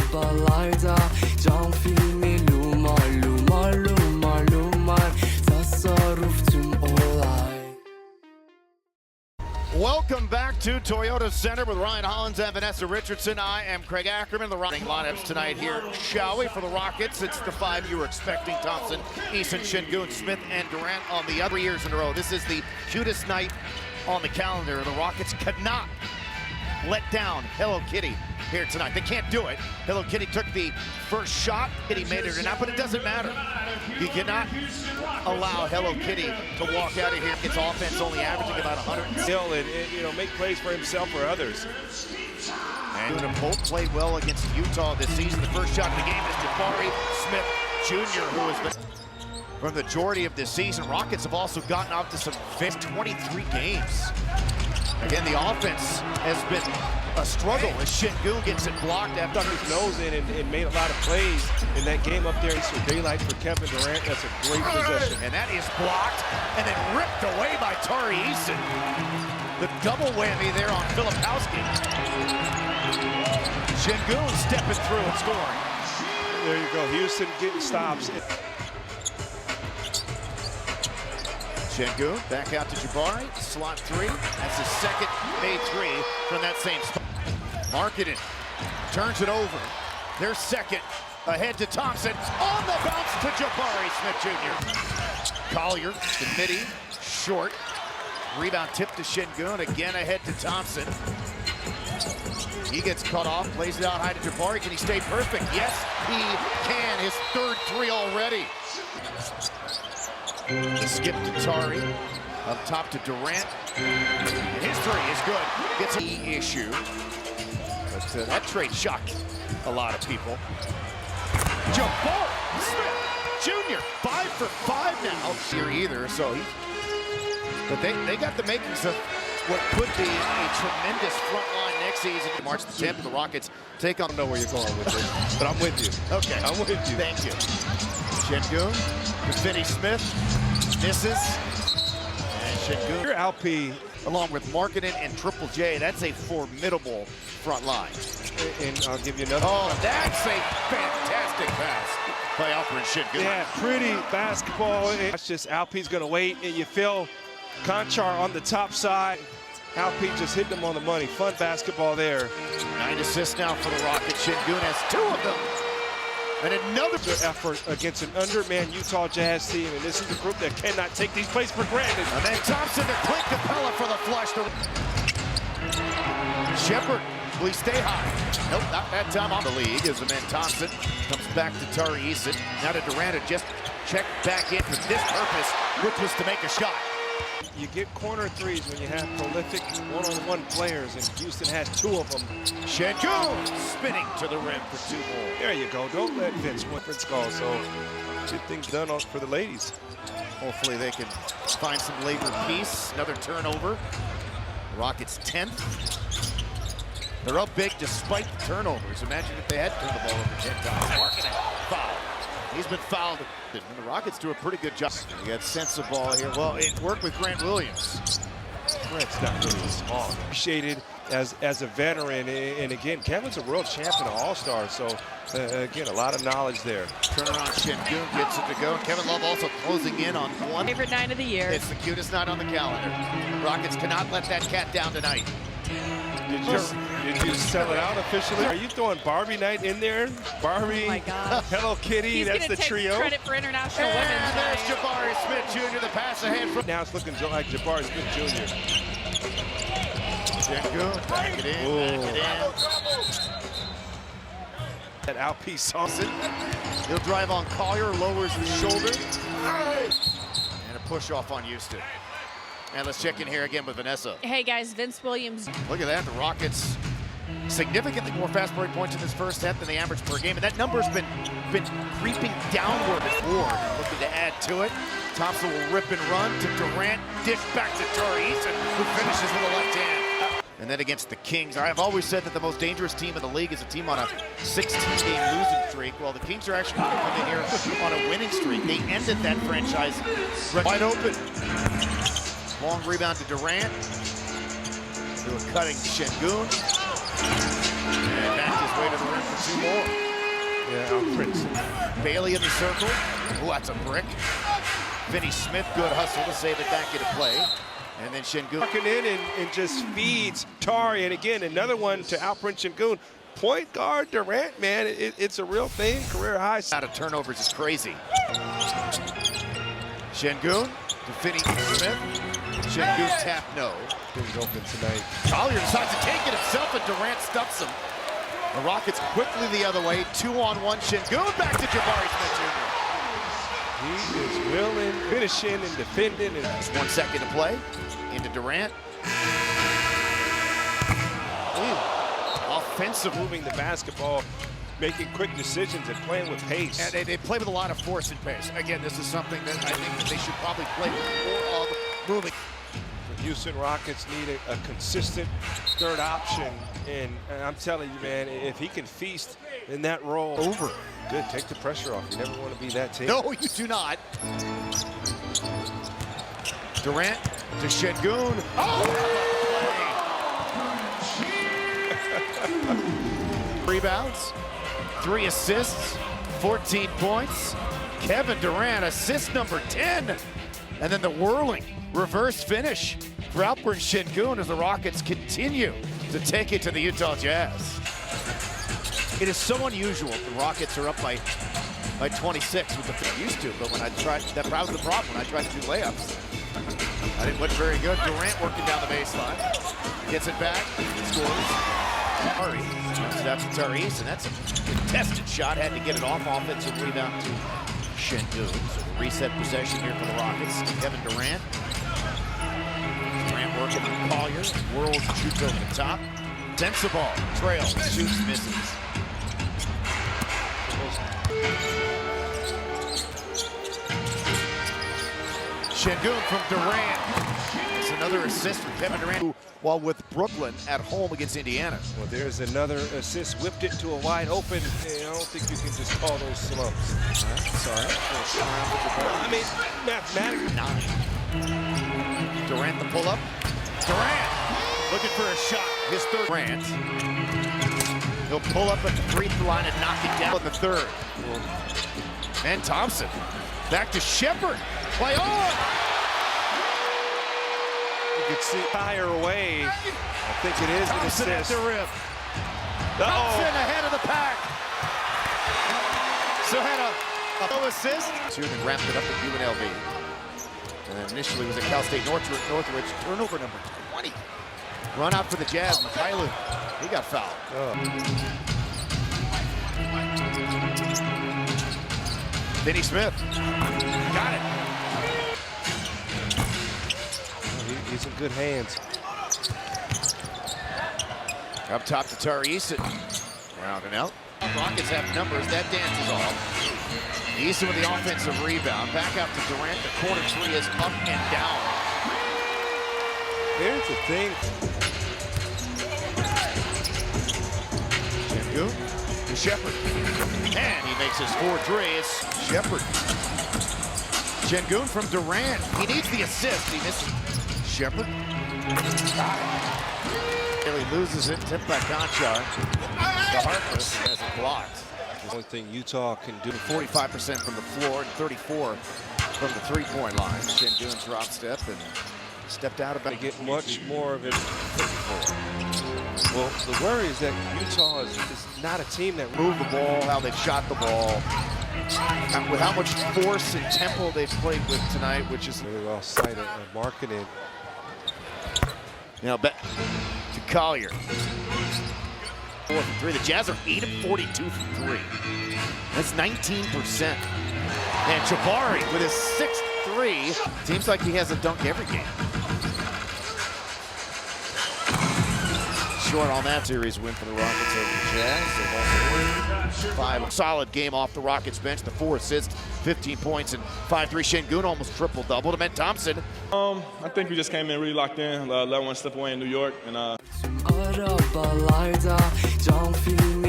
arabalarda, cam filmi lumar lumar lumar lumar, tasarruf tüm olay. Welcome back to Toyota Center with Ryan Hollins and Vanessa Richardson. I am Craig Ackerman. The running lineups tonight here, shall we? For the Rockets, it's the five you were expecting: Thompson, Eason, Şengün, Smith, and Durant on the other years in a row. This is the cutest night on the calendar. The Rockets cannot let down Hello Kitty here tonight. They can't do it. Hello Kitty took the first shot. Kitty made it or not, but it doesn't matter. You cannot allow Hello Kitty to walk out of here. It's offense only averaging about 100. Still, and make plays for himself or others. And both played well against Utah this season. The first shot of the game is Jabari Smith Jr., who has been from the majority of this season. Rockets have also gotten off to some 23 games. Again, the offense has been a struggle as Sengun gets it blocked after Stuck his nose in and made a lot of plays in that game up there. So daylight for Kevin Durant. That's a great possession. And that is blocked and then ripped away by Tari Eason. The double whammy there on Filipowski. Sengun stepping through and scoring. There you go. Houston getting stops. Sengun back out to Jabari, slot three. That's his second made three from that same spot. Marketing turns it over. Their second ahead to Thompson. On the bounce to Jabari Smith Jr. Collier, the midi, short. Rebound tip to Sengun, again ahead to Thompson. He gets cut off, plays it out high to Jabari. Can he stay perfect? Yes, he can. His third three already. Skip to Tari, up top to Durant. And his three is good. Gets an issue. But that trade shocked a lot of people. Jabari Smith Jr., 5 for 5 now. Here either, so but they got the makings of what could be a tremendous front line next season. March the 10th, the Rockets take on. I don't know where you're going with this, but I'm with you. Okay. I'm with you. Thank you. Sengun to Finney Smith. Misses. And Sengun. Your LP, along with Marketing and Triple J, that's a formidable front line. and I'll give you another. Oh, that's a fantastic pass by Alperen Şengün. Yeah, pretty basketball. It's just Alp's going to wait, and you feel Conchar on the top side. Alp just hit them on the money. Fun basketball there. 9 assists now for the Rockets. Şengün has 2 of them. And another effort against an undermanned Utah Jazz team, and this is a group that cannot take these plays for granted. And then Thompson to Clint Capella for the flush. Shepard, will he stay high? Nope, not that time on the league as the man Thompson comes back to Tari Eason. Now to Durant, just checked back in for this purpose, which was to make a shot. You get corner threes when you have prolific one-on-one players, and Houston has 2 of them. Sengun spinning to the rim for 2 more. There you go. Don't let Vince Winford's call. So, good things done for the ladies. Hopefully they can find some labor peace. Another turnover. Rockets 10th. They're up big despite the turnovers. Imagine if they had turned the ball over 10 times. Marketing foul. He's been fouled. And the Rockets do a pretty good job. You got sense of ball here. Well, it worked with Grant Williams. Grant's not really small. Appreciated as a veteran. And again, Kevin's a world champion, an all-star. So, again, a lot of knowledge there. Turnaround Sengun gets it to go. Kevin Love also closing in on one. Favorite night of the year. It's the cutest night on the calendar. Rockets cannot let that cat down tonight. Did you sell it out officially? Are you throwing Barbie night in there? Barbie, oh my gosh. Hello Kitty, He's that's the trio. Take credit for International Women's And there's Night. Jabari Smith Jr. the pass ahead from. Now it's looking like Jabari Smith Jr. Sengun, back it in, back it in. That Alp Thompson. He'll drive on Collier, lowers his shoulder. And a push off on Houston. And let's check in here again with Vanessa. Hey guys, Vince Williams. Look at that, the Rockets significantly more fast break points in this first half than the average per game, and that number's been creeping downward as Ward looking to add to it. Thompson will rip and run to Durant, dish back to Tari Eason, who finishes with a left hand. And then against the Kings, I've always said that the most dangerous team in the league is a team on a 16-game losing streak. Well, the Kings are actually going to come in here on a winning streak. They ended that franchise wide open. Long rebound to Durant. To a cutting Sengun. And back his way to the rim for 2 more. Alperen. Bailey in the circle. Oh, that's a brick. Finney Smith, good hustle to save it back into play. And then Şengün. Walking in and just feeds Tari. And again, another one to Alperen Şengün. Point guard Durant, man, it's a real thing. Career high. Out of turnovers is crazy. Şengün to Finney Smith. Şengün tap no. He's open tonight. Collier decides to take it himself, and Durant stuffs him. The Rockets quickly the other way. 2-on-1. Şengün back to Jabari Smith Jr. He is willing, finishing, and defending. And 1 second to play. Into Durant. Offensive. moving the basketball, making quick decisions, and playing with pace. And they play with a lot of force and pace. Again, this is something that I think that they should probably play with more of moving. The Houston Rockets need a consistent third option. And I'm telling you, man, if he can feast in that role. Over. Good, take the pressure off. You never want to be that team. No, you do not. Durant to Şengün. Oh! Rebounds, 3 assists, 14 points. Kevin Durant, assist number 10. And then the whirling reverse finish for Alperen Şengün as the Rockets continue to take it to the Utah Jazz. It is so unusual the Rockets are up by 26 with the they used to, but when I tried, that was the problem when I tried to do layups. I didn't look very good. Durant working down the baseline. Gets it back, scores. Murray comes it out to Tyrese, and that's a contested shot. Had to get it off. Offensive rebound to Şengün. So reset possession here for the Rockets. Kevin Durant. Durant working with Collier. Whirls and shoots over the top. Densa ball. Trails. Shoots, misses. Şengün from Durant. It's another assist from Kevin Durant while with Brooklyn at home against Indiana. Well, there's another assist, whipped it to a wide open. I don't think you can just call those slumps. Sorry. I mean, mathematically. 9. Durant the pull-up. Durant looking for a shot. His third. Durant. He'll pull up at the free-throw line and knock it down in the third. And Thompson. Back to Shepherd. Play on! You can see higher away. I think it is an Thompson at assist. the rim. Thompson ahead of the pack. So had a assist. And wrapped it up at UNLV. And initially was at Cal State Northridge. Turnover number 20. Run out for the Jazz. Mikhailu, he got fouled. Finney Smith. Got it. He's in good hands. Up top to Tyrese. Rounding out. Rockets have numbers. That dance is off. Easton with the offensive rebound. Back out to Durant. The corner three is up and down. Here's the thing. Şengün to Shepherd. And he makes his 4 threes. Shepherd. Şengün from Durant. He needs the assist. He misses. Shepherd. He loses it. Tipped by Conchar. The Harkless has it blocked. The only thing Utah can do. 45% from the floor and 34 from the three-point line. Şengün's drop step and stepped out about. They get much more of it. Well, the worry is that Utah is not a team that Move the ball, how they've shot the ball, with how much force and tempo they've played with tonight, which is really well cited marketing. now back to Collier. 4 from 3. The Jazz are 8 of 42 from 3. That's 19%. And Jabari with his 6th 3. Seems like he has a dunk every game. Short on that series win for the Rockets over the Jazz. They've also won 5. Solid game off the Rockets bench. The 4 assists, 15 points, and 5-3. Şengün almost triple-doubled. It meant Thompson. I think we just came in really locked in. Let one step away in New York. And Arabalarda cam filmi